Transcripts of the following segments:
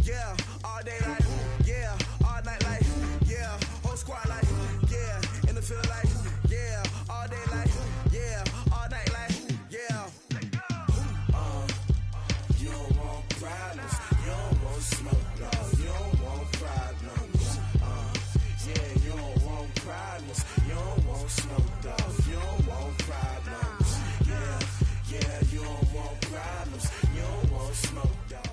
yeah. All day like, yeah. All night like, yeah. Whole squad like, yeah. In the field like, yeah. All day like, yeah. All night like, yeah. You don't want problems. You don't want smoke, dog. You don't want problems. Yeah, you don't want problems. You don't want smoke, dog. You don't want problems. Yeah, you don't want problems. You don't want smoke, dog.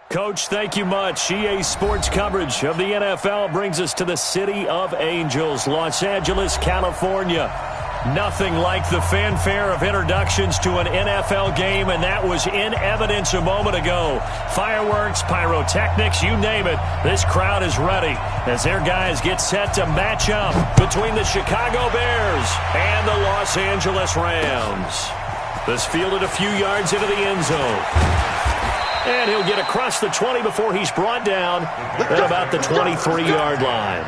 Coach, thank you much. EA Sports coverage of the NFL brings us to the City of Angels, Los Angeles, California. Nothing like the fanfare of introductions to an NFL game, and that was in evidence a moment ago. Fireworks, pyrotechnics, you name it. This crowd is ready as their guys get set to match up between the Chicago Bears and the Los Angeles Rams. This fielded a few yards into the end zone. And he'll get across the 20 before he's brought down at about the 23-yard line.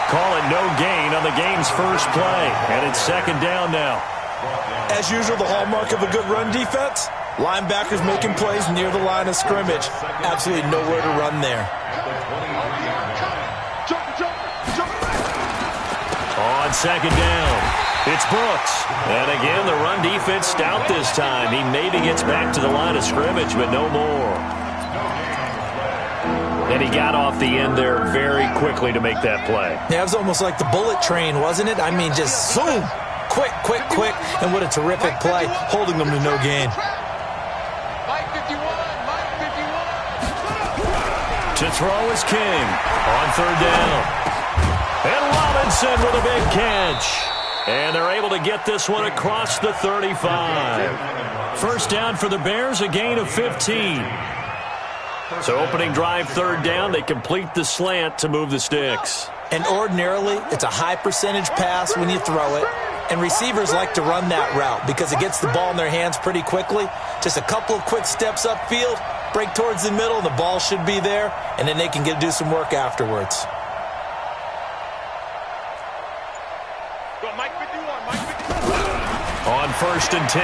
Call it no gain on the game's first play, and it's second down now. As usual, the hallmark of a good run defense, linebackers making plays near the line of scrimmage. Absolutely nowhere to run there. On second down, it's Brooks. And again, the run defense stout this time. He maybe gets back to the line of scrimmage, but no more. And he got off the end there very quickly to make that play. Yeah, it was almost like the bullet train, wasn't it? I mean, just zoom. Quick, quick, quick. And what a terrific play, holding them to no gain. To throw is King on third down. And Robinson with a big catch. And they're able to get this one across the 35. First down for the Bears, a gain of 15. So opening drive, third down, they complete the slant to move the sticks. And ordinarily, it's a high percentage pass when you throw it. And receivers like to run that route because it gets the ball in their hands pretty quickly. Just a couple of quick steps upfield, break towards the middle, the ball should be there, and then they can do some work afterwards. On first and 10,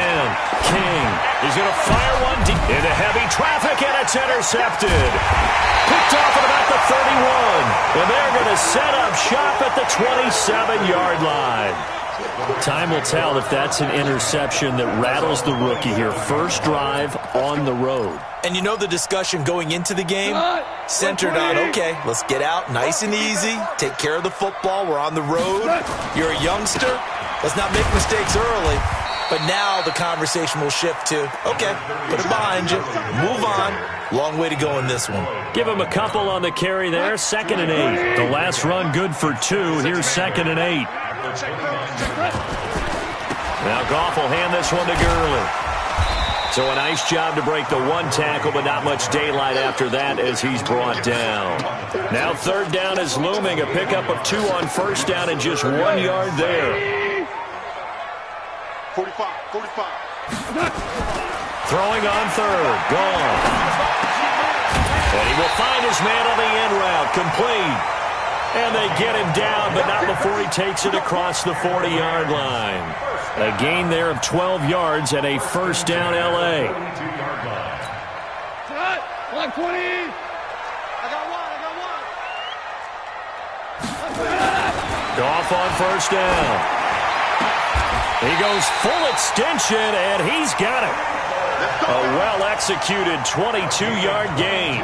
King is going to fire one deep into heavy traffic, and it's intercepted. Picked off at about the 31, and they're going to set up shop at the 27-yard line. Time will tell if that's an interception that rattles the rookie here. First drive on the road. And you know the discussion going into the game centered on, okay, let's get out nice and easy, take care of the football, we're on the road, you're a youngster, let's not make mistakes early. But now the conversation will shift to, okay, put it behind you, move on. Long way to go in this one. Give him a couple on the carry there, 2nd and 8. The last run good for 2. Here's 2nd and 8. Now Goff will hand this one to Gurley. So a nice job to break the one tackle, but not much daylight after that as he's brought down. Now third down is looming, a pickup of 2 on first down and just 1 yard there. 45. Throwing on third, gone. And he will find his man on the end route, complete. And they get him down, but not before he takes it across the 40-yard line. A gain there of 12 yards and a first down L.A. Line 20. I got one. Goff on first down. He goes full extension, and he's got it. A well-executed 22-yard gain.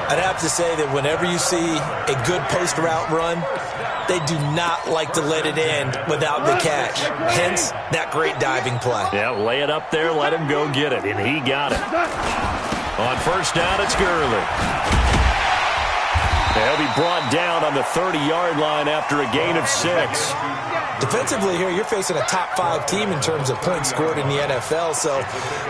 I'd have to say that whenever you see a good post-route run, they do not like to let it end without the catch. Hence, that great diving play. Yeah, lay it up there, let him go get it, and he got it. On first down, it's Gurley. He'll be brought down on the 30-yard line after a gain of 6. Defensively here, you're facing a top-5 team in terms of points scored in the NFL. So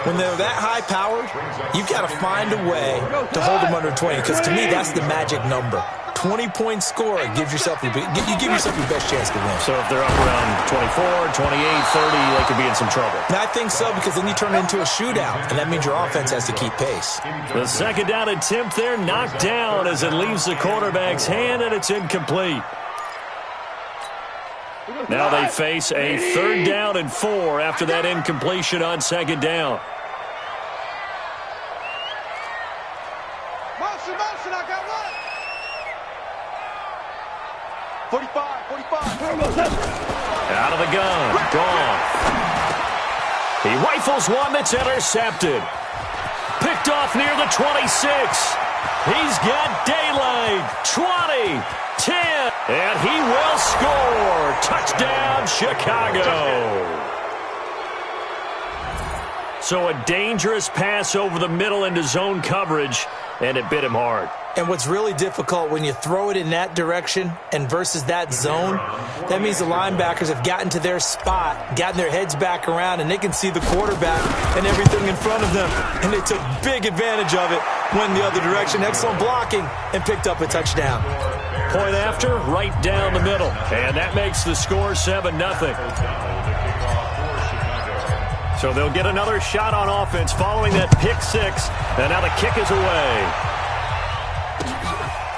when they're that high-powered, you've got to find a way to hold them under 20. Because to me, that's the magic number. 20-point score, you give yourself your best chance to win. So if they're up around 24, 28, 30, they could be in some trouble. And I think so, because then you turn it into a shootout, and that means your offense has to keep pace. The second down attempt there knocked down as it leaves the quarterback's hand, and it's incomplete. Now they face a 3rd down and 4 after that incompletion on 2nd down. Motion, I got one. 45. Out of the gun. Gone. He rifles one that's intercepted. Picked off near the 26. He's got daylight. 20, 10, and he will score. Touchdown, Chicago. So a dangerous pass over the middle into zone coverage, and it bit him hard. And what's really difficult when you throw it in that direction and versus that zone, that means the linebackers have gotten to their spot, gotten their heads back around, and they can see the quarterback and everything in front of them. And they took big advantage of it, went the other direction, excellent blocking, and picked up a touchdown. Point after, right down the middle. And that makes the score 7-0. So they'll get another shot on offense following that pick 6. And now the kick is away.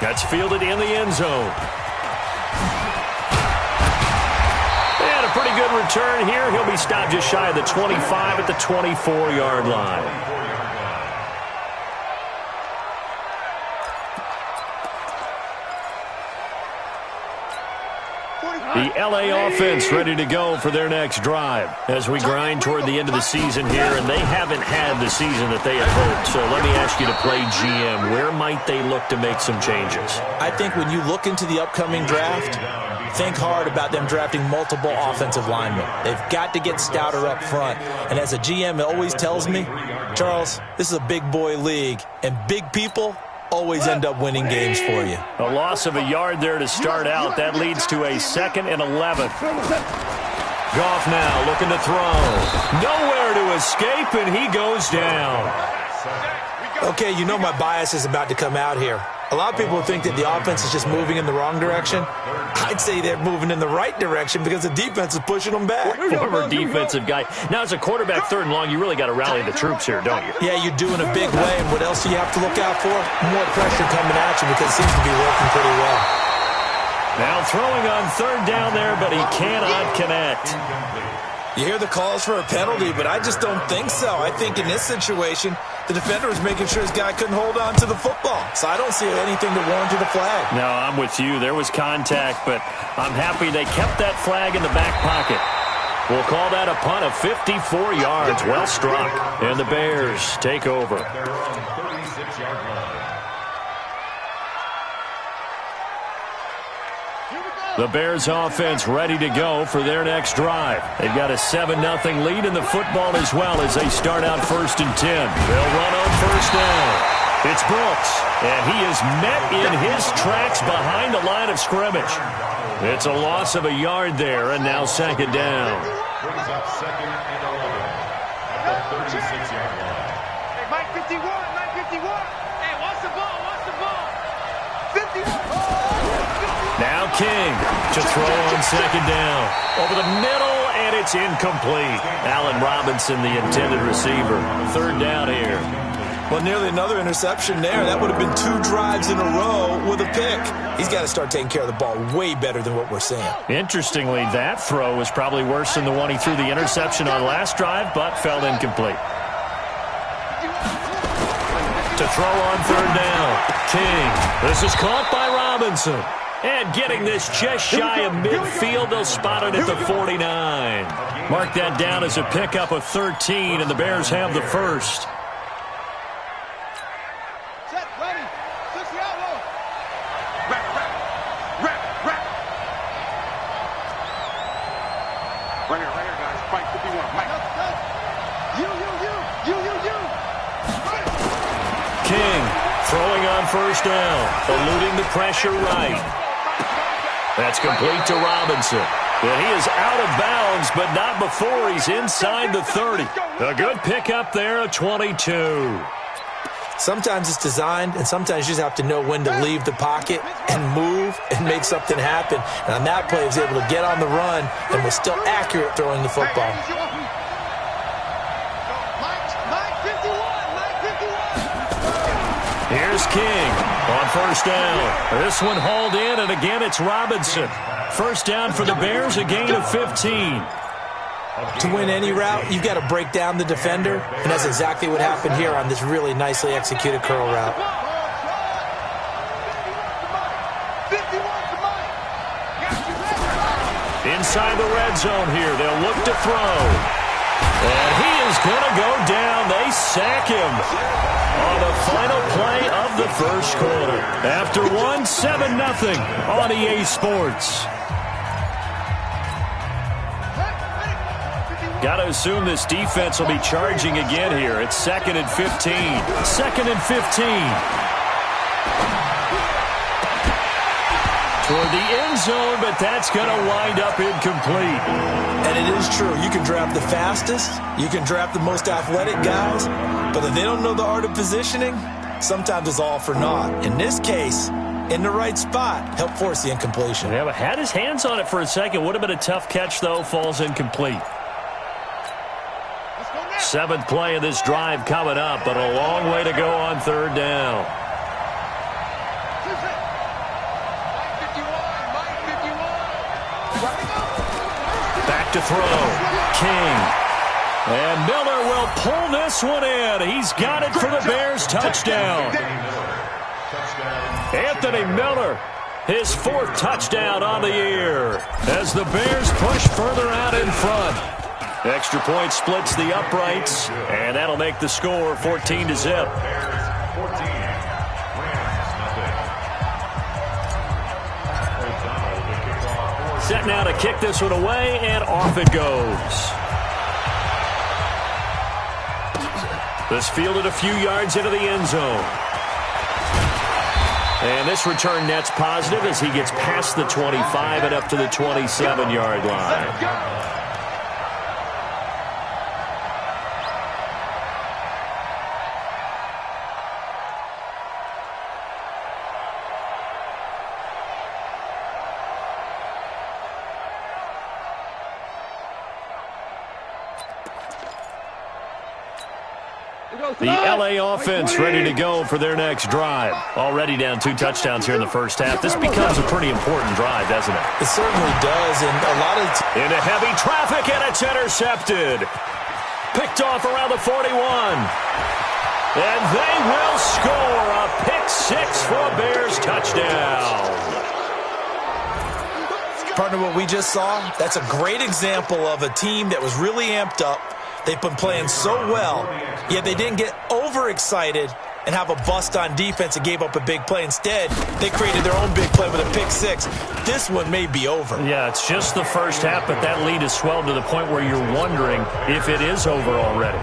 That's fielded in the end zone. And a pretty good return here. He'll be stopped just shy of the 25 at the 24-yard line. The LA offense ready to go for their next drive as we grind toward the end of the season here, and they haven't had the season that they had hoped. So let me ask you to play GM. Where might they look to make some changes? I think when you look into the upcoming draft, think hard about them drafting multiple offensive linemen. They've got to get stouter up front. And as a GM, it always tells me, Charles, this is a big boy league, and big people always end up winning games for you. A loss of a yard there to start out. That leads to a 2nd and 11. Goff now looking to throw. Nowhere to escape, and he goes down. Okay, you know my bias is about to come out here. A lot of people think that the offense is just moving in the wrong direction. I'd say they're moving in the right direction because the defense is pushing them back. Former defensive guy. Now, as a quarterback 3rd and long, you really got to rally the troops here, don't you? Yeah, you do in a big way. And what else do you have to look out for? More pressure coming at you because it seems to be working pretty well. Now throwing on 3rd down there, but he cannot connect. You hear the calls for a penalty, but I just don't think so. I think in this situation, the defender was making sure his guy couldn't hold on to the football. So I don't see anything that warranted a flag. No, I'm with you. There was contact, but I'm happy they kept that flag in the back pocket. We'll call that a punt of 54 yards. Well struck. And the Bears take over. The Bears offense ready to go for their next drive. They've got a 7-0 lead in the football as well as they start out 1st and 10. They'll run on 1st down. It's Brooks, and he is met in his tracks behind the line of scrimmage. It's a loss of a yard there, and now 2nd down. Brings up 2nd and 11 at the 36-yard line. Hey, Mike 51, Mike 51. Hey, watch the ball, watch the ball. 51. Now King to throw on 2nd down. Over the middle, and it's incomplete. Allen Robinson, the intended receiver. 3rd down here. Well, nearly another interception there. That would have been 2 drives in a row with a pick. He's got to start taking care of the ball way better than what we're seeing. Interestingly, that throw was probably worse than the one he threw the interception on last drive, but fell incomplete. To throw on 3rd down. King. This is caught by Robinson. And getting this just shy of midfield, they'll spot it at the 49. Mark that down as a pickup of 13, and the Bears have the first. Set, ready. Switch the outlaw. Rap. Right here, guys. Fight 51. Mike. You. King throwing on 1st down, eluding the pressure right. That's complete to Robinson. And he is out of bounds, but not before he's inside the 30. A good pickup there, a 22. Sometimes it's designed, and sometimes you just have to know when to leave the pocket and move and make something happen. And on that play, he was able to get on the run and was still accurate throwing the football. Here's King on first down. This one hauled in, and again it's Robinson. First down for the Bears, a gain of 15. To win any route, you've got to break down the defender, and that's exactly what happened here on this really nicely executed curl route. Inside the red zone here, they'll look to throw. And he is going to go down. They sack him on the final play of the first quarter. After 7-0 on EA Sports. Got to assume this defense will be charging again here. It's 2nd and 15. 2nd and 15. Toward the end zone, but that's going to wind up incomplete. And it is true. You can draft the fastest. You can draft the most athletic guys. But if they don't know the art of positioning, sometimes it's all for naught. In this case, in the right spot, help force the incompletion. Yeah, but had his hands on it for a second. Would have been a tough catch, though. Falls incomplete. 7th play of this drive coming up, but a long way to go on 3rd down. Back to throw. King. And Miller will pull this one in. He's got it for the Bears. Touchdown. Anthony Miller, his 4th touchdown on the year as the Bears push further out in front. Extra point splits the uprights, and that'll make the score 14-0. Set now to kick this one away, and off it goes. This fielded a few yards into the end zone. And this return net's positive as he gets past the 25 and up to the 27-yard line. The LA offense ready to go for their next drive. Already down 2 touchdowns here in the first half. This becomes a pretty important drive, doesn't it? It certainly does, and a lot of... Into heavy traffic, and it's intercepted. Picked off around the 41. And they will score a pick 6 for a Bears touchdown. Partner, what we just saw, that's a great example of a team that was really amped up. They've been playing so well, yet they didn't get overexcited and have a bust on defense and gave up a big play. Instead, they created their own big play with a pick 6. This one may be over. Yeah, it's just the first half, but that lead has swelled to the point where you're wondering if it is over already.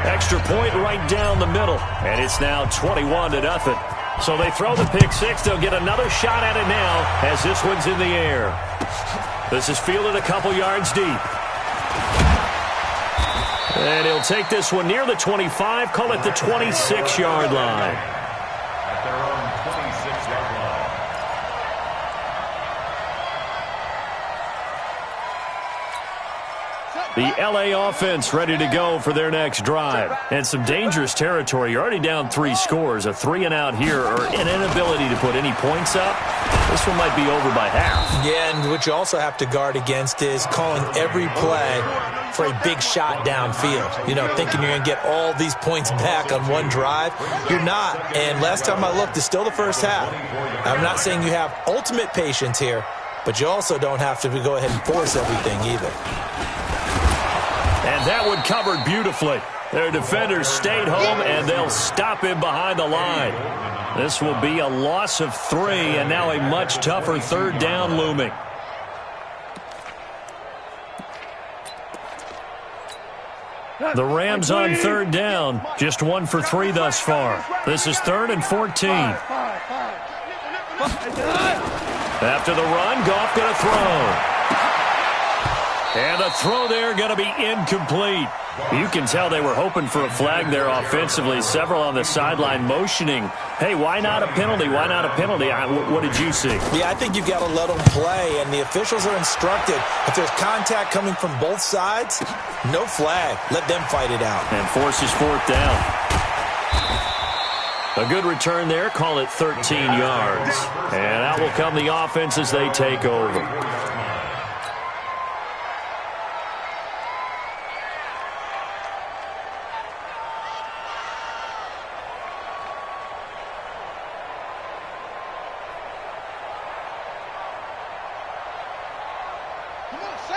Extra point right down the middle, and it's now 21-0. So they throw the pick 6. They'll get another shot at it now as this one's in the air. This is fielded a couple yards deep. And he'll take this one near the 25, call it the 26-yard line. At their own 26-yard line. The LA offense ready to go for their next drive. And some dangerous territory. You're already down 3 scores. A 3-and-out here or an inability to put any points up. This one might be over by half. Yeah, and what you also have to guard against is calling every play for a big shot downfield. You know, thinking you're going to get all these points back on one drive. You're not. And last time I looked, it's still the first half. I'm not saying you have ultimate patience here, but you also don't have to go ahead and force everything either. And that one covered beautifully. Their defenders stayed home, and they'll stop him behind the line. This will be a loss of 3, and now a much tougher 3rd down looming. The Rams on 3rd down, just 1 for 3 thus far. This is 3rd and 14. After the run, Goff going to throw. And the throw there going to be incomplete. You can tell they were hoping for a flag there offensively. Several on the sideline motioning, hey, why not a penalty? Why not a penalty? What did you see? Yeah, I think you've got to let them play, and the officials are instructed. If there's contact coming from both sides, no flag. Let them fight it out. And forces fourth down. A good return there. Call it 13 yards. And out will come the offense as they take over.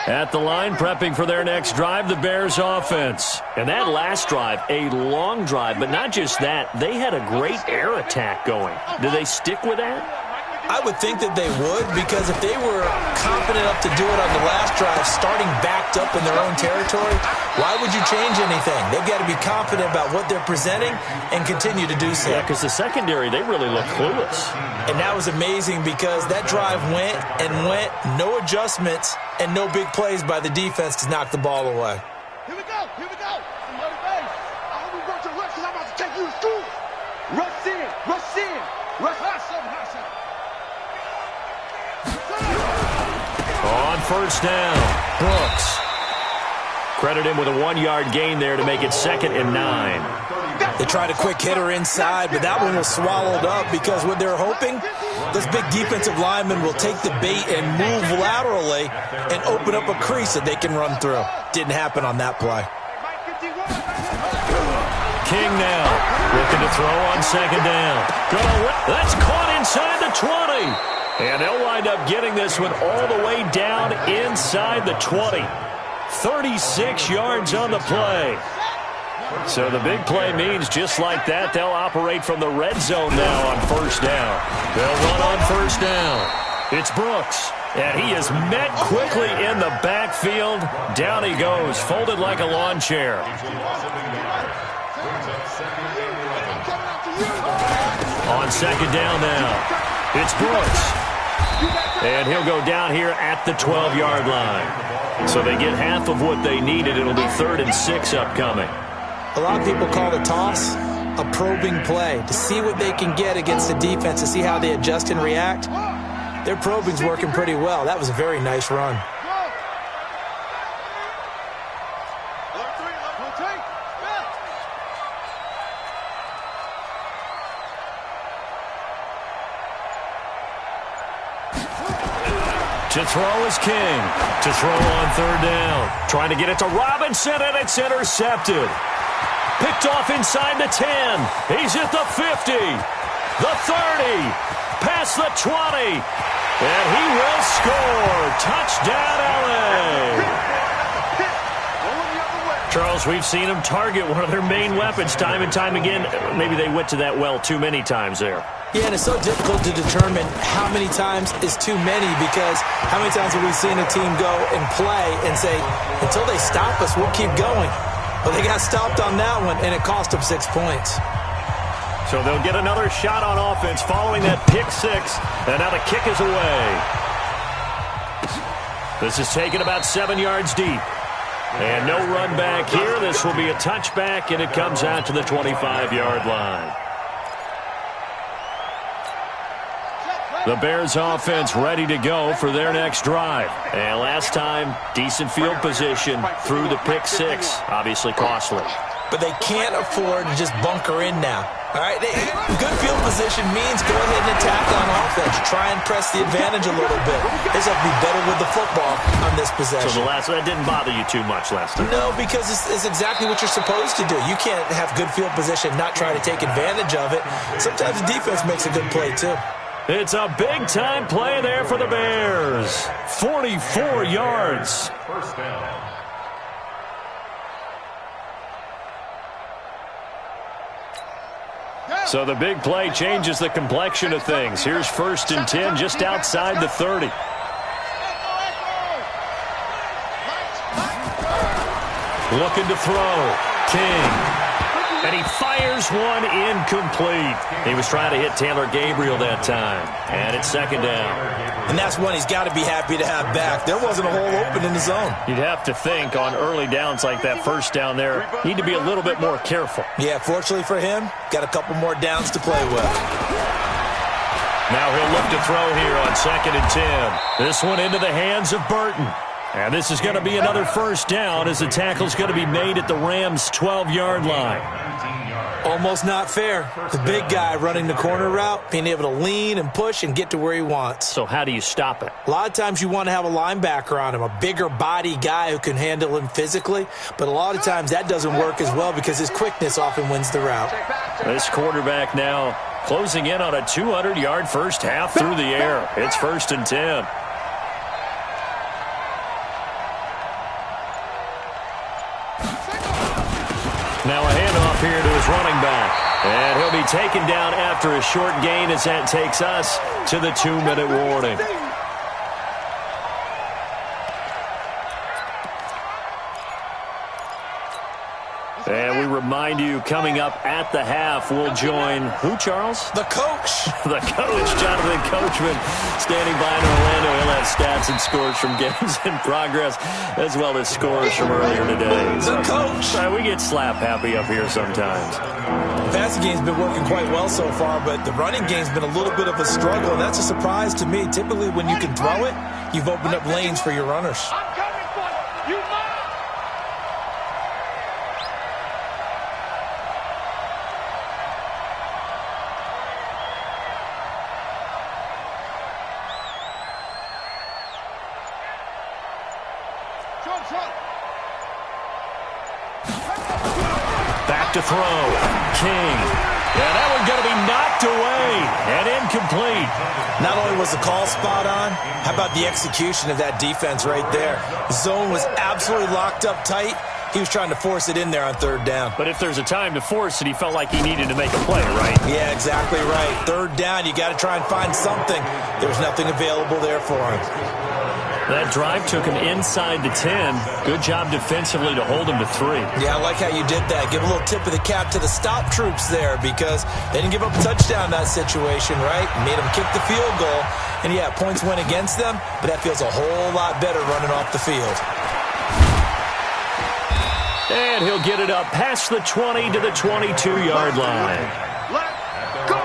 At the line, prepping for their next drive, the Bears offense. And that last drive, a long drive, but not just that. They had a great air attack going. Do they stick with that? I would think that they would, because if they were confident enough to do it on the last drive, starting backed up in their own territory, why would you change anything? They've got to be confident about what they're presenting and continue to do so. Yeah, because the secondary, they really look clueless. And that was amazing because that drive went and went, no adjustments, and no big plays by the defense to knock the ball away. Here we go. Somebody base. I hope we work to rush because I'm about to take you to school. Rush in. Rush hustle. On first down, Brooks. Credit him with a 1-yard gain there to make it 2nd and 9. They tried a quick hitter inside, but that one was swallowed up because what they're hoping, those big defensive linemen will take the bait and move laterally and open up a crease that they can run through. Didn't happen on that play. King now, looking to throw on 2nd down. That's caught inside the 20. And they'll wind up getting this one all the way down inside the 20. 36 yards on the play. So the big play means just like that, they'll operate from the red zone now on first down. They'll run on first down. It's Brooks, and he is met quickly in the backfield. Down he goes, folded like a lawn chair. On 2nd down now, it's Brooks. And he'll go down here at the 12-yard line. So they get half of what they needed. It'll be 3rd and 6 upcoming. A lot of people call the toss a probing play to see what they can get against the defense, to see how they adjust and react. Their probing's working pretty well. That was a very nice run. To throw is King. To throw on 3rd down. Trying to get it to Robinson, and it's intercepted. Picked off inside the 10. He's at the 50. The 30. Past the 20. And he will score. Touchdown, L.A. Charles, we've seen him target one of their main weapons time and time again. Maybe they went to that well too many times there. Yeah, and it's so difficult to determine how many times is too many, because how many times have we seen a team go and play and say, until they stop us, we'll keep going. But they got stopped on that one, and it cost them 6 points. So they'll get another shot on offense following that pick 6, and now the kick is away. This is taken about 7 yards deep. And no run back here. This will be a touchback, and it comes out to the 25-yard line. The Bears offense ready to go for their next drive. And last time, decent field position through the pick 6. Obviously costly. But they can't afford to just bunker in now. All right, good field position means go ahead and attack on offense. Try and press the advantage a little bit. They just have to be better with the football on this possession. So that didn't bother you too much last time? No, because it's exactly what you're supposed to do. You can't have good field position, not try to take advantage of it. Sometimes the defense makes a good play, too. It's a big-time play there for the Bears. 44 yards. First down. So the big play changes the complexion of things. Here's 1st and 10 just outside the 30. Looking to throw. King. And he fires one incomplete. He was trying to hit Taylor Gabriel that time. And it's 2nd down. And that's one he's got to be happy to have back. There wasn't a hole open in the zone. You'd have to think on early downs like that first down there, need to be a little bit more careful. Yeah, fortunately for him, got a couple more downs to play with. Now he'll look to throw here on 2nd and 10. This one into the hands of Burton. And this is going to be another first down as the tackle's going to be made at the Rams' 12-yard line. Almost not fair. The big guy running the corner route, being able to lean and push and get to where he wants. So how do you stop it? A lot of times you want to have a linebacker on him, a bigger body guy who can handle him physically. But a lot of times that doesn't work as well because his quickness often wins the route. This quarterback now closing in on a 200-yard first half through the air. It's 1st and 10. Now a handoff here to his running back. And he'll be taken down after a short gain as that takes us to the 2-minute warning. And we remind you, coming up at the half, we'll join who, Charles? The coach. The coach, Jonathan Coachman, standing by in Orlando. He'll have stats and scores from games in progress, as well as scores from earlier today. The coach. We get slap happy up here sometimes. The passing game's been working quite well so far, but the running game's been a little bit of a struggle, and that's a surprise to me. Typically, when you can throw it, you've opened up lanes for your runners. I'm coming for you. You must. Back to throw. King. Yeah, that one going to be knocked away and incomplete. Not only was the call spot on, how about the execution of that defense right there? The zone was absolutely locked up tight. He was trying to force it in there on 3rd down. But if there's a time to force it, he felt like he needed to make a play, right? Yeah, exactly right. 3rd down, you got to try and find something. There's nothing available there for him. That drive took him inside the 10. Good job defensively to hold him to 3. Yeah, I like how you did that. Give a little tip of the cap to the stop troops there because they didn't give up a touchdown in that situation, right? Made them kick the field goal. And, yeah, points went against them, but that feels a whole lot better running off the field. And he'll get it up past the 20 to the 22-yard line. Let's go.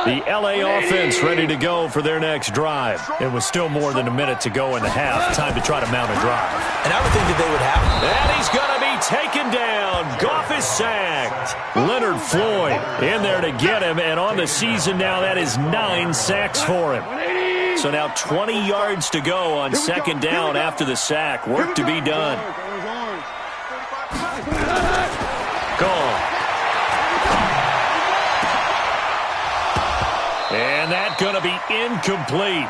The L.A. offense ready to go for their next drive. It was still more than a minute to go in the half. Time to try to mount a drive. And I would think that they would have him. And he's going to be taken down. Goff is sacked. Leonard Floyd in there to get him. And on the season now, that is 9 sacks for him. So now 20 yards to go on 2nd down after the sack. Work to be done. Gone. And that's going to be incomplete.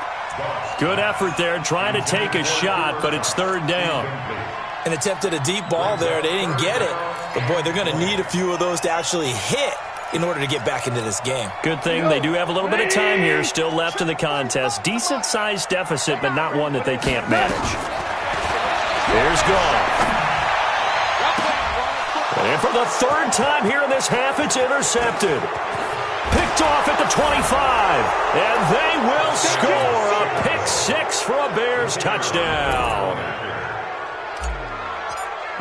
Good effort there, trying to take a shot, but it's 3rd down. And attempted a deep ball there. They didn't get it. But, boy, they're going to need a few of those to actually hit in order to get back into this game. Good thing they do have a little bit of time here still left in the contest. Decent-sized deficit, but not one that they can't manage. Here's Goff. And for the 3rd time here in this half, it's intercepted. Picked off at the 25, and they will score a pick-6 for a Bears touchdown.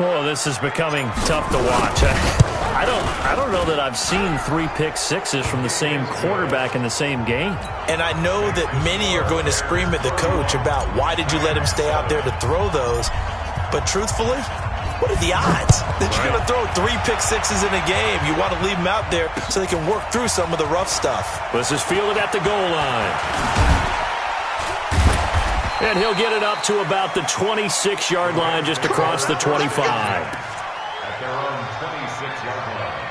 Oh, this is becoming tough to watch. I don't know that I've seen 3 pick-6s from the same quarterback in the same game. And I know that many are going to scream at the coach about why did you let him stay out there to throw those. But truthfully, what are the odds that you're going to throw 3 pick-6s in a game? You want to leave them out there so they can work through some of the rough stuff. This is fielded at the goal line. And he'll get it up to about the 26-yard line just across the 25. At their own 26-yard line.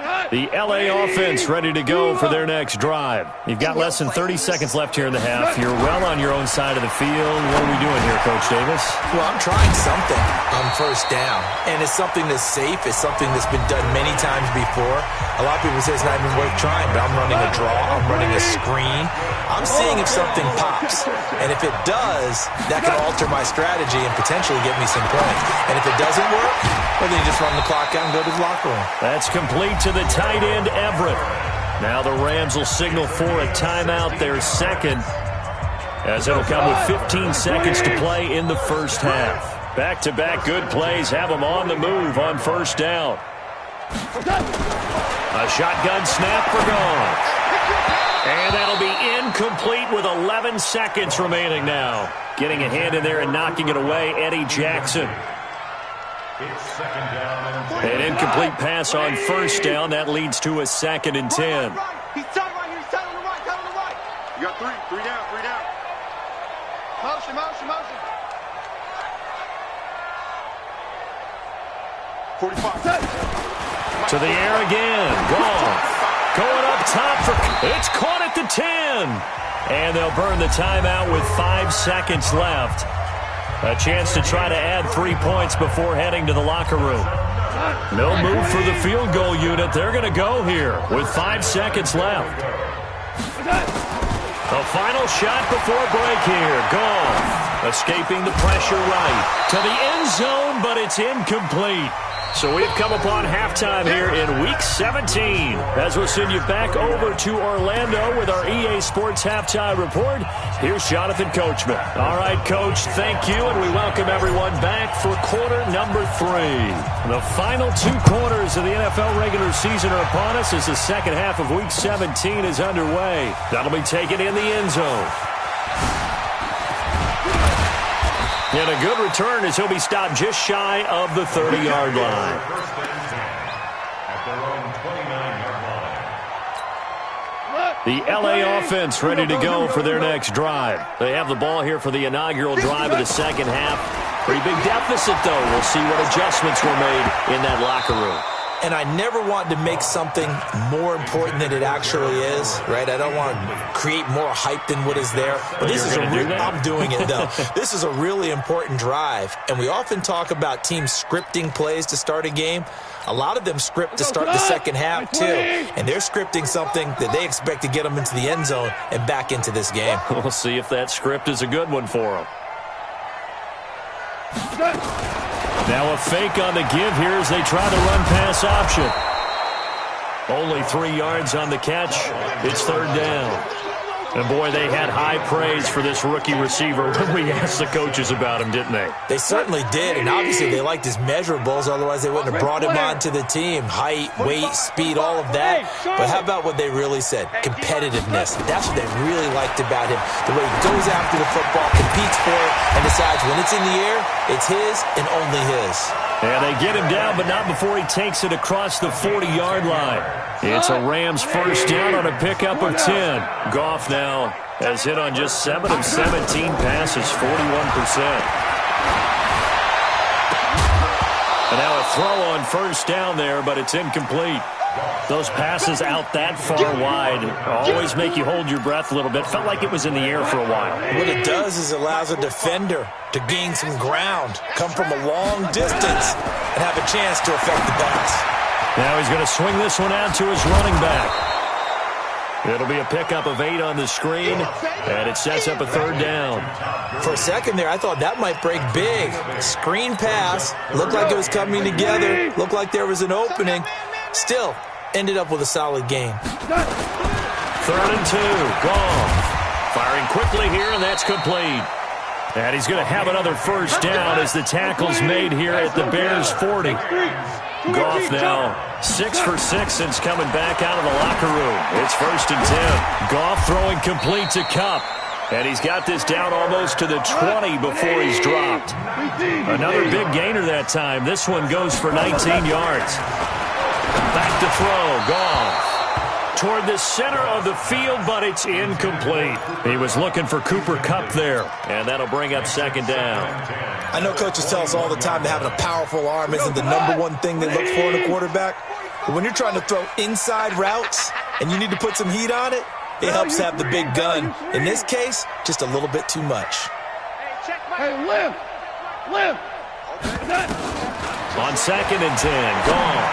The LA offense ready to go for their next drive. You've got less than 30 seconds left here in the half. You're well on your own side of the field. What are we doing here, Coach Davis? Well, I'm trying something on first down, and it's something that's safe. It's something that's been done many times before. A lot of people say it's not even worth trying, but I'm running a draw. I'm running a screen. I'm seeing if something pops, and if it does, that can alter my strategy and potentially get me some points. And if it doesn't work, well, then you just run the clock out and go to the locker room. That's complete to the tight end, Everett. Now the Rams will signal for a timeout, their second, as it'll come with 15 seconds to play in the first half. Back-to-back good plays have them on the move on first down. A shotgun snap for gone. And that'll be incomplete with 11 seconds remaining now. Getting a hand in there and knocking it away, Eddie Jackson. An incomplete pass on first down. That leads to a 2nd and 10. He's tight right here. He's tight on the right. Tight on the right. You got three down. Motion. 45. To the air again. Goff going up top. It's caught at the 10. And they'll burn the timeout with 5 seconds left. A chance to try to add 3 points before heading to the locker room. No move for the field goal unit. They're going to go here with 5 seconds left. The final shot before break here. Goff escaping the pressure right to the end zone, but it's incomplete. So we've come upon halftime here in Week 17. As we'll send you back over to Orlando with our EA Sports Halftime Report, here's Jonathan Coachman. All right, Coach, thank you, and we welcome everyone back for quarter number 3. The final 2 quarters of the NFL regular season are upon us as the second half of Week 17 is underway. That'll be taken in the end zone. And a good return as he'll be stopped just shy of the 30-yard line. The LA offense ready to go for their next drive. They have the ball here for the inaugural drive of the second half. Pretty big deficit, though. We'll see what adjustments were made in that locker room. And I never want to make something more important than it actually is, right? I don't want to create more hype than what is there. But this is I'm doing it, though. This is a really important drive. And we often talk about teams scripting plays to start a game. A lot of them script to start the second half, too. And they're scripting something that they expect to get them into the end zone and back into this game. We'll see if that script is a good one for them. Now a fake on the give here as they try the run-pass option. Only 3 yards on the catch. It's third down. And, boy, they had high praise for this rookie receiver when we asked the coaches about him, didn't they? They certainly did, and obviously they liked his measurables. Otherwise, they wouldn't have brought him onto the team. Height, weight, speed, all of that. But how about what they really said? Competitiveness. That's what they really liked about him. The way he goes after the football, competes for it, and decides when it's in the air, it's his and only his. And they get him down, but not before he takes it across the 40-yard line. It's a Rams first down on a pickup of 10. Goff now has hit on just 7 of 17 passes, 41%. And now a throw on first down there, but it's incomplete. Those passes out that far wide always make you hold your breath a little bit. Felt like it was in the air for a while. What it does is allows a defender to gain some ground, come from a long distance, and have a chance to affect the pass. Now he's going to swing this one out to his running back. It'll be a pickup of 8 on the screen, and it sets up a third down. For a second there, I thought that might break big. Screen pass, looked like it was coming together, looked like there was an opening. Still, ended up with a solid game. 3rd and 2, Goff. Firing quickly here, and that's complete. And he's going to have another first down as the tackle's made here at the Bears' 40. Goff now 6 for 6 since coming back out of the locker room. It's 1st and 10. Goff throwing complete to Kupp. And he's got this down almost to the 20 before he's dropped. Another big gainer that time. This one goes for 19 yards. Back to throw, Goff. Toward the center of the field, but it's incomplete. He was looking for Cooper Kupp there, and that'll bring up second down. I know coaches tell us all the time that having a powerful arm isn't the #1 thing they look for in a quarterback, But when you're trying to throw inside routes and you need to put some heat on it, it helps have the big gun. In this case, just a little bit too much. Hey, live! On 2nd and 10, gone.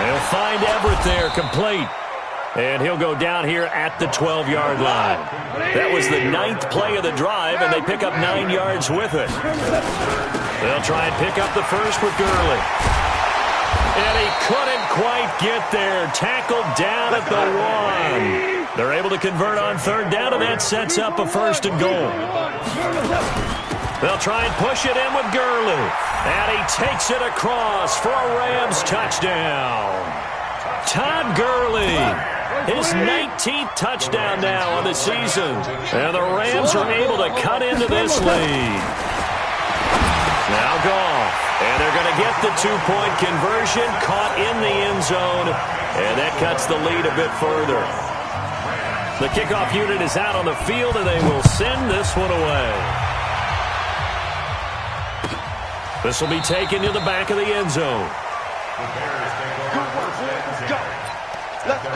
They'll find Everett there, complete. And he'll go down here at the 12-yard line. That was the 9th play of the drive, and they pick up 9 yards with it. They'll try and pick up the first with Gurley. And he couldn't quite get there. Tackled down at the 1. They're able to convert on 3rd down, and that sets up a 1st and goal. They'll try and push it in with Gurley. And he takes it across for a Rams touchdown. Todd Gurley, his 19th touchdown now on the season. And the Rams are able to cut into this lead. Now Goff. And they're going to get the 2-point conversion, caught in the end zone. And that cuts the lead a bit further. The kickoff unit is out on the field, and they will send this one away. This will be taken to the back of the end zone. Let's go.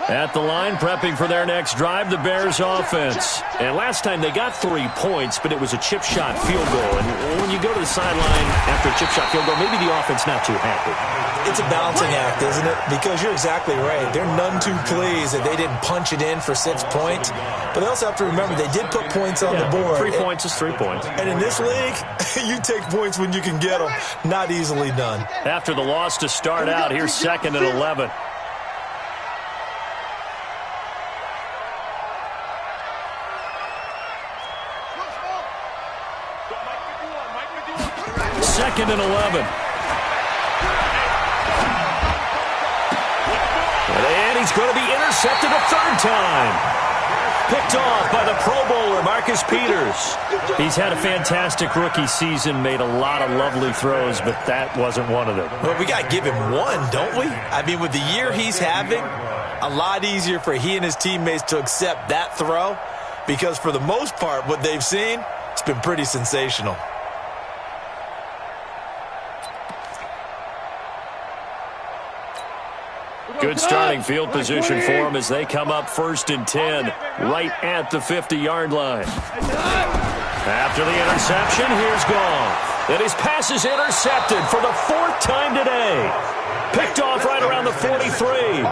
At the line, prepping for their next drive, the Bears offense. And last time they got 3 points, but it was a chip shot field goal. And when you go to the sideline after a chip shot field goal, maybe the offense not too happy. It's a balancing act, isn't it? Because you're exactly right. They're none too pleased that they didn't punch it in for 6 points. But they also have to remember they did put points on the board. 3 points is 3 points. And in this league, you take points when you can get them. Not easily done. After the loss to start out, here's 2nd and 11. Second and 11. And he's going to be intercepted a 3rd time. Picked off by the Pro Bowler, Marcus Peters. He's had a fantastic rookie season, made a lot of lovely throws, but that wasn't one of them. Well, we got to give him one, don't we? I mean, with the year he's having, a lot easier for he and his teammates to accept that throw, because for the most part, what they've seen, it's been pretty sensational. Good starting field position for them as they come up 1st and 10, right at the 50-yard line. After the interception, here's Goff. And his pass is intercepted for the 4th time today. Picked off right around the 43.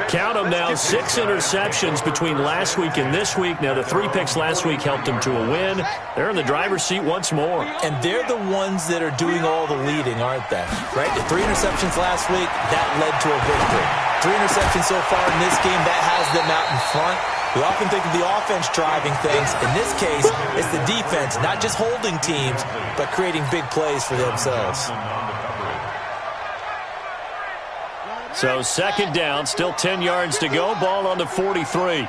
Count them now, 6 interceptions between last week and this week. Now, the 3 picks last week helped them to a win. They're in the driver's seat once more. And they're the ones that are doing all the leading, aren't they? Right? The 3 interceptions last week, that led to a victory. 3 interceptions so far in this game, that has them out in front. We often think of the offense driving things. In this case, it's the defense, not just holding teams, but creating big plays for themselves. So 2nd down, still 10 yards to go. Ball on the 43.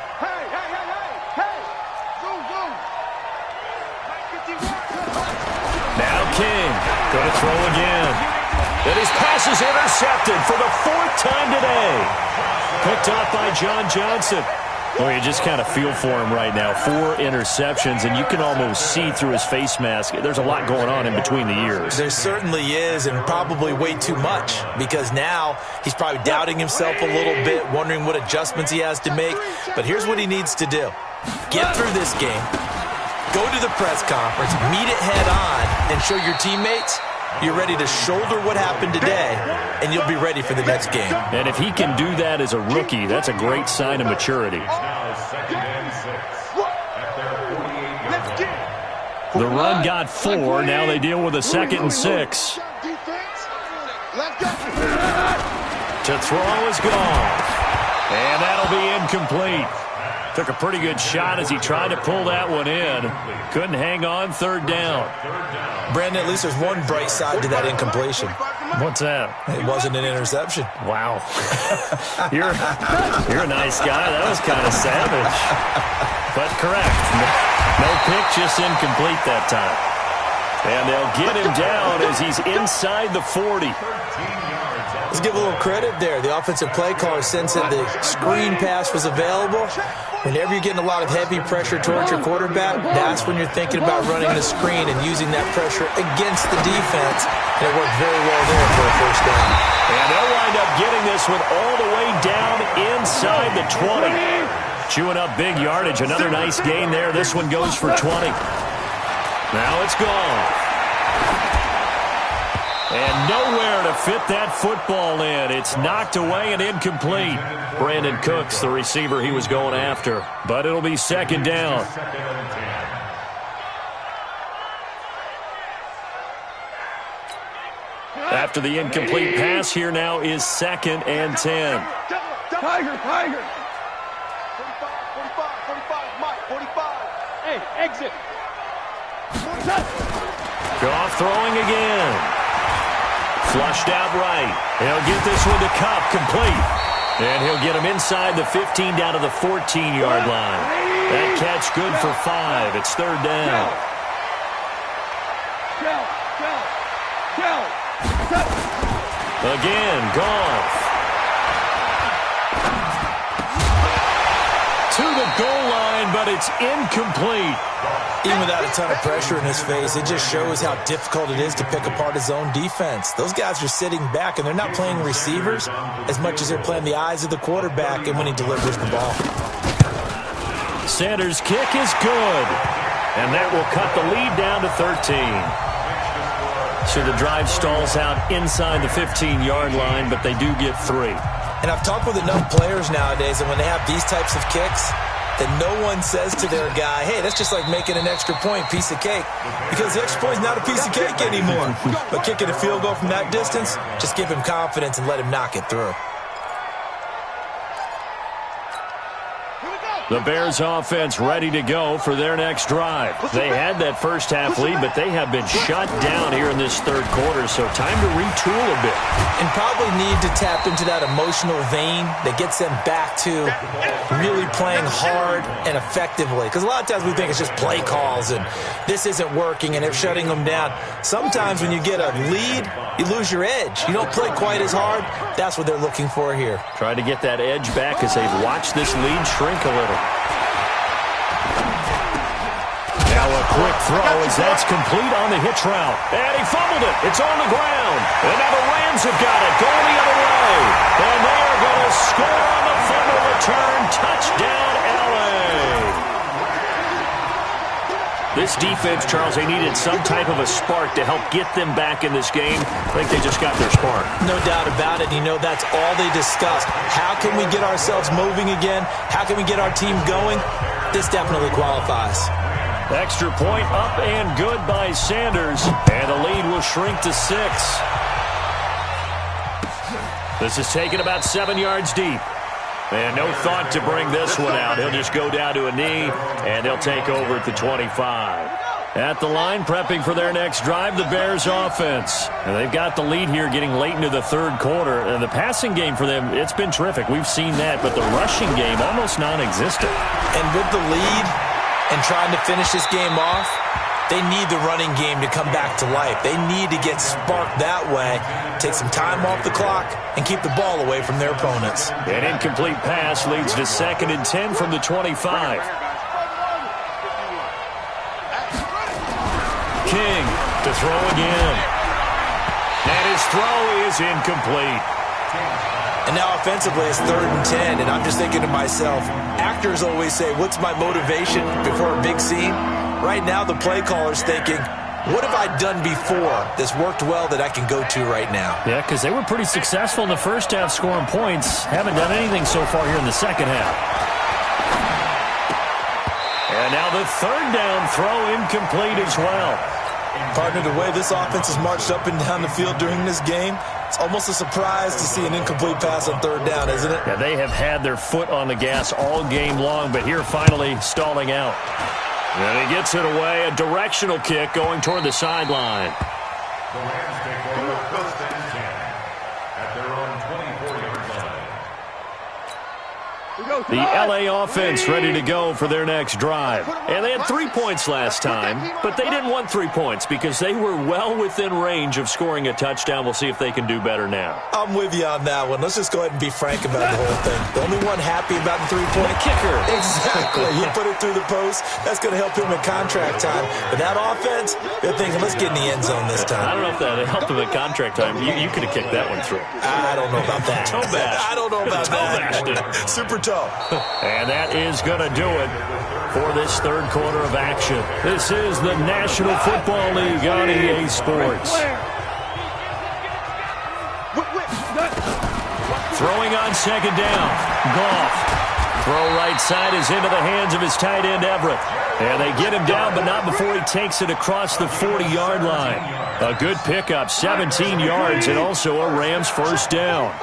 Now King, going to throw again. And his pass is intercepted for the 4th time today. Picked off by John Johnson. Well, you just kind of feel for him right now. 4 interceptions, and you can almost see through his face mask. There's a lot going on in between the ears. There certainly is, and probably way too much, because now he's probably doubting himself a little bit, wondering what adjustments he has to make. But here's what he needs to do. Get through this game, go to the press conference, meet it head on, and show your teammates you're ready to shoulder what happened today, and you'll be ready for the next game. And if he can do that as a rookie, that's a great sign of maturity. The run got 4. Now they deal with a 2nd and 6. To throw is gone. And that'll be incomplete. Took a pretty good shot as he tried to pull that one in. Couldn't hang on, 3rd down. Brandon, at least there's one bright side to that incompletion. What's that? It wasn't an interception. Wow. You're a nice guy. That was kind of savage. But correct. No pick, just incomplete that time. And they'll get him down as he's inside the 40. Let's give a little credit there. The offensive play caller sensed that the screen pass was available. Whenever you're getting a lot of heavy pressure towards your quarterback, that's when you're thinking about running the screen and using that pressure against the defense. And it worked very well there for a first down. And they'll wind up getting this one all the way down inside the 20. Chewing up big yardage. Another nice gain there. This one goes for 20. Now it's gone. And nowhere to fit that football in. It's knocked away and incomplete. Brandon Cooks, the receiver he was going after. But it'll be second down. After the incomplete pass, here now is 2nd and 10. Tiger. 45, Mike, 45. Hey, exit. Goff throwing again. Flushed out right. He'll get this one to Kupp, complete. And he'll get him inside the 15 down to the 14-yard line. That catch good for 5. It's 3rd down. Again, Goff. To the goal line, but it's incomplete. Even without a ton of pressure in his face, it just shows how difficult it is to pick apart his own defense. Those guys are sitting back, and they're not playing receivers as much as they're playing the eyes of the quarterback and when he delivers the ball. Sanders' kick is good, and that will cut the lead down to 13. So the drive stalls out inside the 15-yard line, but they do get 3. And I've talked with enough players nowadays that when they have these types of kicks, that no one says to their guy, hey, that's just like making an extra point, piece of cake. Because the extra point is not a piece of cake anymore. But kicking a field goal from that distance, just give him confidence and let him knock it through. The Bears offense ready to go for their next drive. They had that first half lead, but they have been shut down here in this third quarter, so time to retool a bit. And probably need to tap into that emotional vein that gets them back to really playing hard and effectively. Because a lot of times we think it's just play calls and this isn't working and it's shutting them down. Sometimes when you get a lead, you lose your edge. You don't play quite as hard. That's what they're looking for here. Try to get that edge back as they've watched this lead shrink a little. Now a quick throw as that's complete on the hitch route. And he fumbled it. It's on the ground. And now the Rams have got it going the other way. And they are going to score on the fumble return. Touchdown, L.A. This defense, Charles, they needed some type of a spark to help get them back in this game. I think they just got their spark. No doubt about it. You know, that's all they discussed. How can we get ourselves moving again? How can we get our team going? This definitely qualifies. Extra point up and good by Sanders. And the lead will shrink to 6. This is taken about 7 yards deep. And no thought to bring this one out. He'll just go down to a knee, and they'll take over at the 25. At the line, prepping for their next drive, the Bears offense. And they've got the lead here getting late into the third quarter. And the passing game for them, it's been terrific. We've seen that, but the rushing game almost non-existent. And with the lead and trying to finish this game off, they need the running game to come back to life. They need to get sparked that way, take some time off the clock, and keep the ball away from their opponents. An incomplete pass leads to 2nd and 10 from the 25. King to throw again. And his throw is incomplete. And now offensively, it's 3rd and 10, and I'm just thinking to myself, actors always say, what's my motivation before a big scene? Right now, the play caller's thinking, what have I done before that's worked well that I can go to right now? Yeah, because they were pretty successful in the first half scoring points. Haven't done anything so far here in the second half. And now the 3rd down throw incomplete as well. Partner, the way this offense has marched up and down the field during this game, it's almost a surprise to see an incomplete pass on 3rd down, isn't it? Yeah, they have had their foot on the gas all game long, but here finally stalling out. And he gets it away, a directional kick going toward the sideline. The Rams take over 1st and 10 at their own 24-yard line. The LA offense ready to go for their next drive. And they had 3 points last time, but they didn't want 3 points because they were well within range of scoring a touchdown. We'll see if they can do better now. I'm with you on that one. Let's just go ahead and be frank about the whole thing. The only one happy about the three-point kicker. Exactly. He put it through the post. That's going to help him in contract time. But that offense, they're thinking, let's get in the end zone this time. I don't know if that helped him in contract time. You could have kicked that one through. I don't know about that. Toe bash. I don't know about that. Super toe. And that is going to do it for this third quarter of action. This is the National Football League on EA Sports. Throwing on second down. Goff. Throw right side is into the hands of his tight end, Everett. And they get him down, but not before he takes it across the 40-yard line. A good pickup, 17 yards, and also a Rams first down.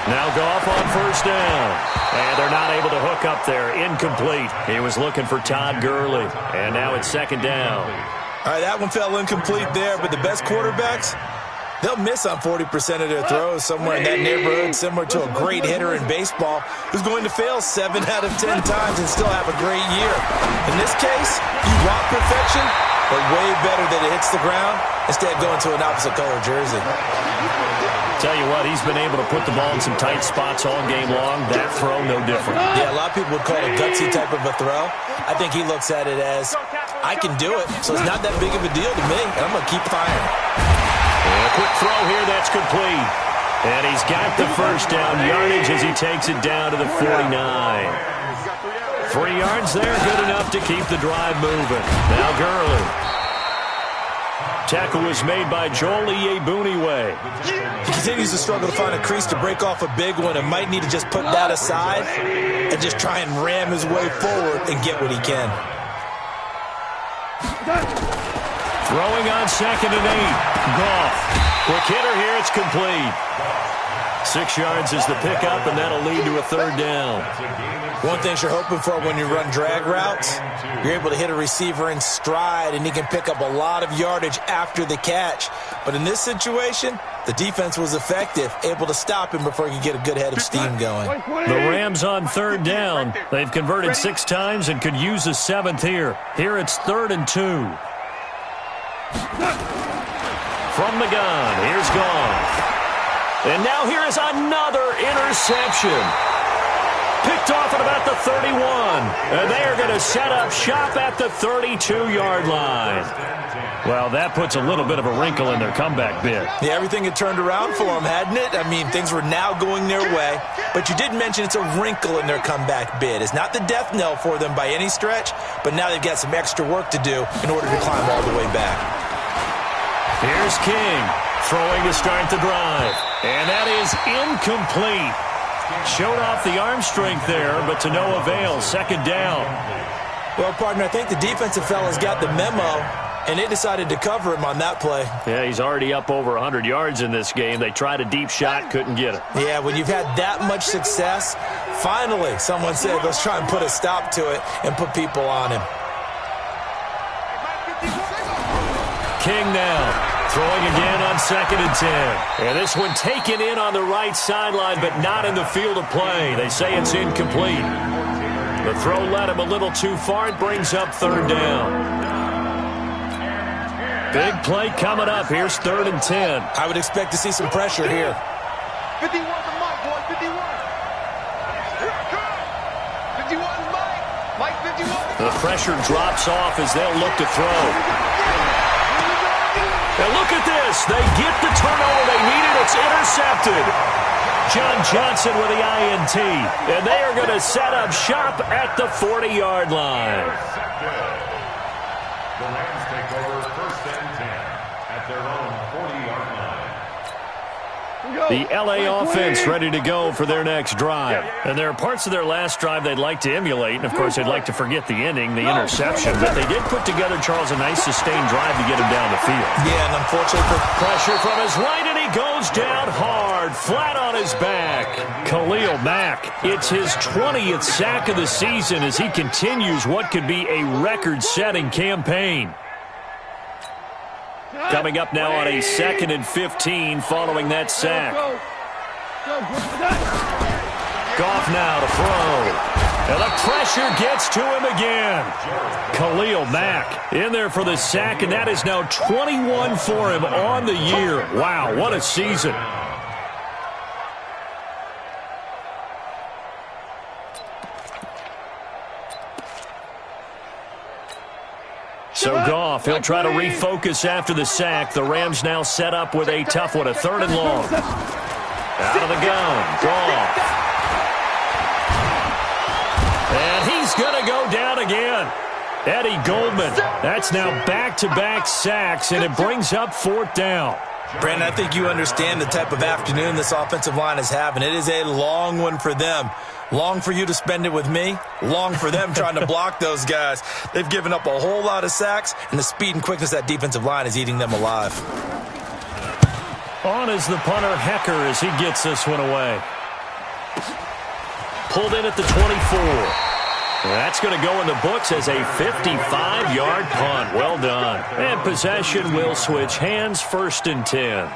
Now Goff on first down. And they're not able to hook up there. Incomplete. He was looking for Todd Gurley. And now it's second down. All right, that one fell incomplete there, but the best quarterbacks, they'll miss on 40% of their throws somewhere in that neighborhood, similar to a great hitter in baseball who's going to fail 7 out of 10 times and still have a great year. In this case, you want perfection, but way better that it hits the ground instead of going to an opposite color jersey. Tell you what, he's been able to put the ball in some tight spots all game long. That throw, no different. Yeah, a lot of people would call it a gutsy type of a throw. I think he looks at it as, I can do it, so it's not that big of a deal to me, and I'm going to keep firing. And a quick throw here, that's complete. And he's got the first down yardage as he takes it down to the 49. 3 yards there, good enough to keep the drive moving. Now Gurley. Tackle was made by Joel Iyiegbuniwe. He continues to struggle to find a crease to break off a big one and might need to just put that aside and just try and ram his way forward and get what he can. Throwing on second and 8. Goff. Quick hitter here, it's complete. 6 yards is the pickup, and that'll lead to a third down. One thing you're hoping for when you run drag routes, you're able to hit a receiver in stride, and he can pick up a lot of yardage after the catch. But in this situation, the defense was effective, able to stop him before he could get a good head of steam going. The Rams on third down. They've converted 6 times and could use a 7th here. Here it's 3rd and 2. From the gun, here's Goff. And now here is another interception. Picked off at about the 31. And they are going to set up shop at the 32-yard line. Well, that puts a little bit of a wrinkle in their comeback bid. Yeah, everything had turned around for them, hadn't it? I mean, things were now going their way. But you did mention it's a wrinkle in their comeback bid. It's not the death knell for them by any stretch, but now they've got some extra work to do in order to climb all the way back. Here's King, throwing to start the drive. And that is incomplete. Showed off the arm strength there, but to no avail. Second down. Well, partner, I think the defensive fellas got the memo, and they decided to cover him on that play. Yeah, he's already up over 100 yards in this game. They tried a deep shot, couldn't get it. Yeah, when you've had that much success, finally someone said, let's try and put a stop to it and put people on him. King now. Throwing again on 2nd and 10. And this one taken in on the right sideline, but not in the field of play. They say it's incomplete. The throw led him a little too far. It brings up 3rd down. Big play coming up. Here's 3rd and 10. I would expect to see some pressure here. 51 to Mike, boy, 51. 51 Mike. Mike, 51. The pressure drops off as they'll look to throw. And look at this. They get the turnover they needed. It's intercepted. John Johnson with the INT. And they are going to set up shop at the 40-yard line. The Rams take over 1st and 10 at their own 40-yard line. The LA offense ready to go for their next drive. And there are parts of their last drive they'd like to emulate. And, of course, they'd like to forget the ending, the interception. But they did put together, Charles, a nice sustained drive to get him down the field. Yeah, and unfortunately, Pressure from his right, and he goes down hard, flat on his back. Khalil Mack, it's his 20th sack of the season as he continues what could be a record-setting campaign. Coming up now on a 2nd and 15 following that sack. Goff now to throw. And the pressure gets to him again. Khalil Mack in there for the sack, and that is now 21 for him on the year. Wow, what a season. So Goff, he'll try to refocus after the sack. The Rams now set up with a tough one, a 3rd and long. Out of the gun, Goff. And he's going to go down again. Eddie Goldman, that's now back-to-back sacks, and it brings up 4th down. Brandon, I think you understand the type of afternoon this offensive line is having. It is a long one for them. Long for you to spend it with me. Long for them trying to block those guys. They've given up a whole lot of sacks, and the speed and quickness of that defensive line is eating them alive. On is the punter, Hecker, as he gets this one away. Pulled in at the 24. That's going to go in the books as a 55-yard punt. Well done. And possession will switch hands, 1st and 10.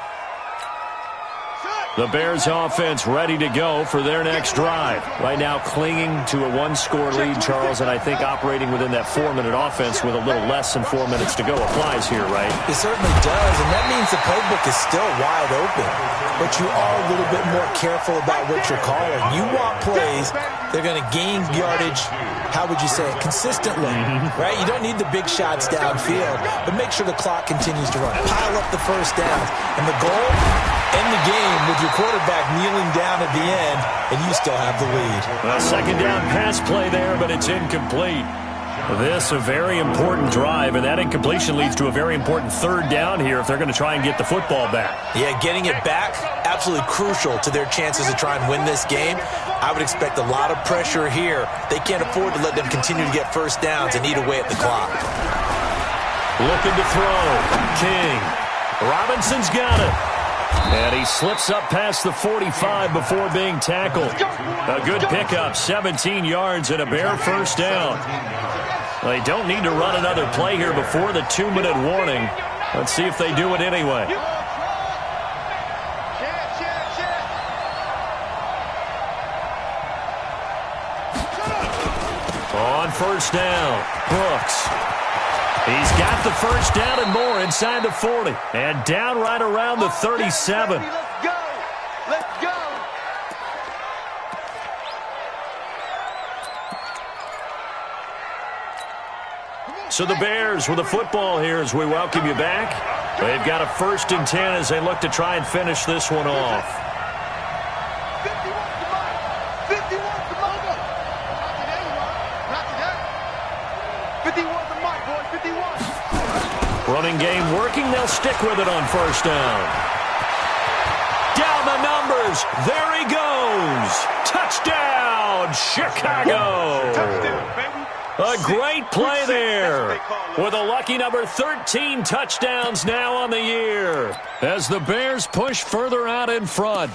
The Bears offense ready to go for their next drive. Right now clinging to a 1-score lead, Charles, and I think operating within that 4-minute offense with a little less than 4 minutes to go applies here, right? It certainly does, and that means the playbook is still wide open. But you are a little bit more careful about what you're calling. You want plays, they're going to gain yardage, how would you say it, consistently, right? You don't need the big shots downfield, but make sure the clock continues to run. Pile up the first downs, and the goal, end the game with your quarterback kneeling down at the end, and you still have the lead. A 2nd down pass play there, but it's incomplete. This a very important drive, and that incompletion leads to a very important 3rd down here if they're going to try and get the football back. Yeah, getting it back, absolutely crucial to their chances to try and win this game. I would expect a lot of pressure here. They can't afford to let them continue to get first downs and eat away at the clock. Looking to throw. King. Robinson's got it. And he slips up past the 45 before being tackled. A good pickup, 17 yards and a Bear 1st down. They don't need to run another play here before the 2-minute warning. Let's see if they do it anyway. On 1st down, Brooks. He's got the 1st down and more inside the 40. And down right around the 37. Let's go! Let's go! So the Bears with the football here as we welcome you back. They've got a 1st and 10 as they look to try and finish this one off. 51's the mic, boys. 51. Running game working. They'll stick with it on 1st down. Down the numbers. There he goes. Touchdown, Chicago. Touchdown, baby. A great play there with a lucky number 13 touchdowns now on the year as the Bears push further out in front.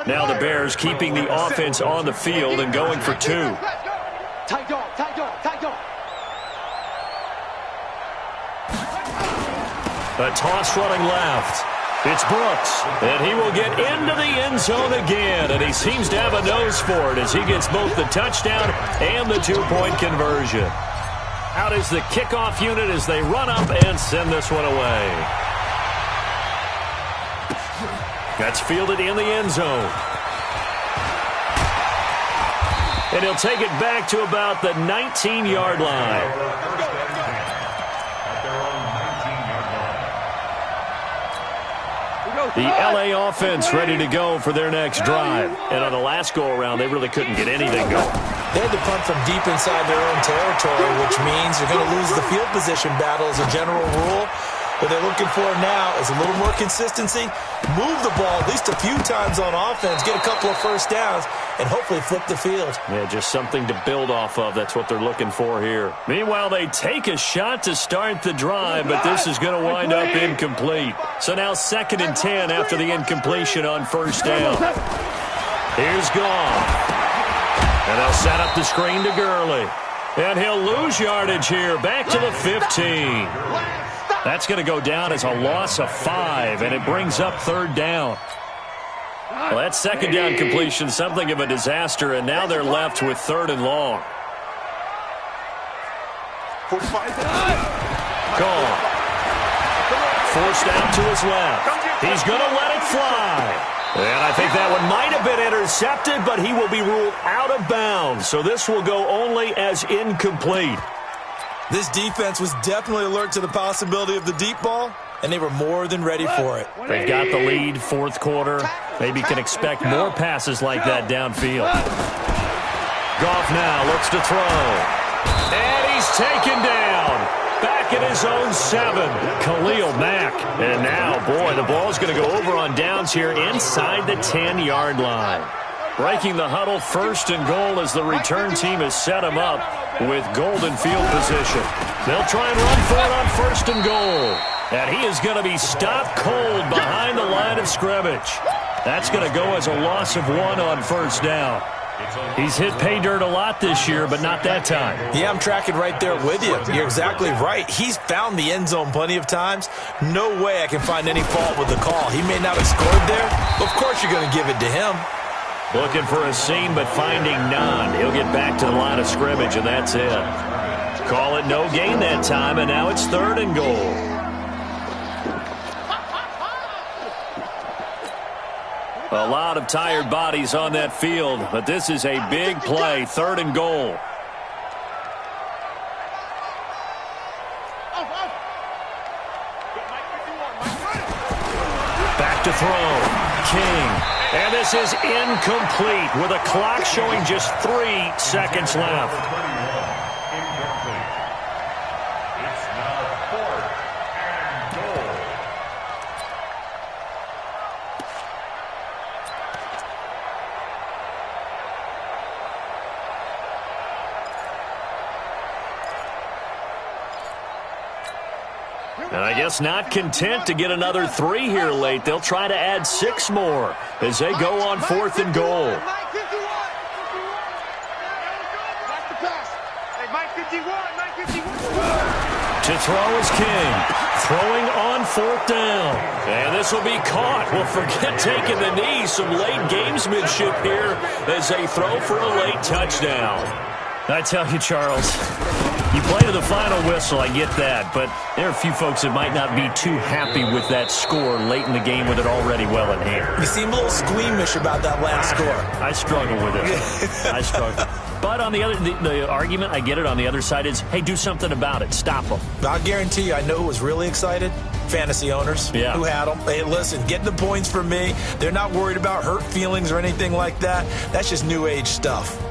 Now the Bears keeping the offense on the field and going for 2. Tight dog, tight dog, tight dog. A toss running left. It's Brooks, and he will get into the end zone again, and he seems to have a nose for it as he gets both the touchdown and the 2-point conversion. Out is the kickoff unit as they run up and send this one away. That's fielded in the end zone. And he'll take it back to about the 19-yard line. The L.A. offense ready to go for their next drive. And on the last go-around, they really couldn't get anything going. They had to punt from deep inside their own territory, which means you're going to lose the field position battle as a general rule. What they're looking for now is a little more consistency, move the ball at least a few times on offense, get a couple of first downs, and hopefully flip the field. Yeah, just something to build off of. That's what they're looking for here. Meanwhile, they take a shot to start the drive, but this is going to wind up incomplete. So now 2nd and 10 after the incompletion on first down. Here's Goff. And they'll set up the screen to Gurley. And he'll lose yardage here, back to the 15. That's going to go down as a loss of 5, and it brings up 3rd down. Well, that 2nd down completion, something of a disaster, and now they're left with 3rd and long. Gone. Forced out to his left. He's going to let it fly. And I think that one might have been intercepted, but he will be ruled out of bounds. So this will go only as incomplete. This defense was definitely alert to the possibility of the deep ball, and they were more than ready for it. They've got the lead, 4th quarter. Maybe can expect more passes like that downfield. Goff now looks to throw. And he's taken down. Back at his own 7. Khalil Mack. And now, boy, the ball's going to go over on downs here inside the 10-yard line. Breaking the huddle, 1st and goal as the return team has set him up with golden field position. They'll try and run for it on 1st and goal. And he is going to be stopped cold behind the line of scrimmage. That's going to go as a loss of 1 on 1st down. He's hit pay dirt a lot this year, but not that time. Yeah, I'm tracking right there with you. You're exactly right. He's found the end zone plenty of times. No way I can find any fault with the call. He may not have scored there. Of course you're going to give it to him. Looking for a seam, but finding none. He'll get back to the line of scrimmage, and that's it. Call it no gain that time, and now it's 3rd and goal. A lot of tired bodies on that field, but this is a big play, 3rd and goal. Back to throw. King. And this is incomplete with a clock showing just 3 seconds left. Incomplete. It's now 4th and goal. And I guess not content to get another 3 here late. They'll try to add 6 more as they go on 4th and goal. To throw is King. Throwing on 4th down. And this will be caught. Well, forget taking the knee. Some late gamesmanship here as they throw for a late touchdown. I tell you, Charles, you play to the final whistle, I get that, but there are a few folks that might not be too happy with that score late in the game with it already well in hand. You seem a little squeamish about that last score. I struggle with it. I struggle. But on the other, the argument, I get it, on the other side is, hey, do something about it. Stop them. I'll guarantee you, I know who was really excited. Fantasy owners who had them. Hey, listen, getting the points from me. They're not worried about hurt feelings or anything like that. That's just new age stuff.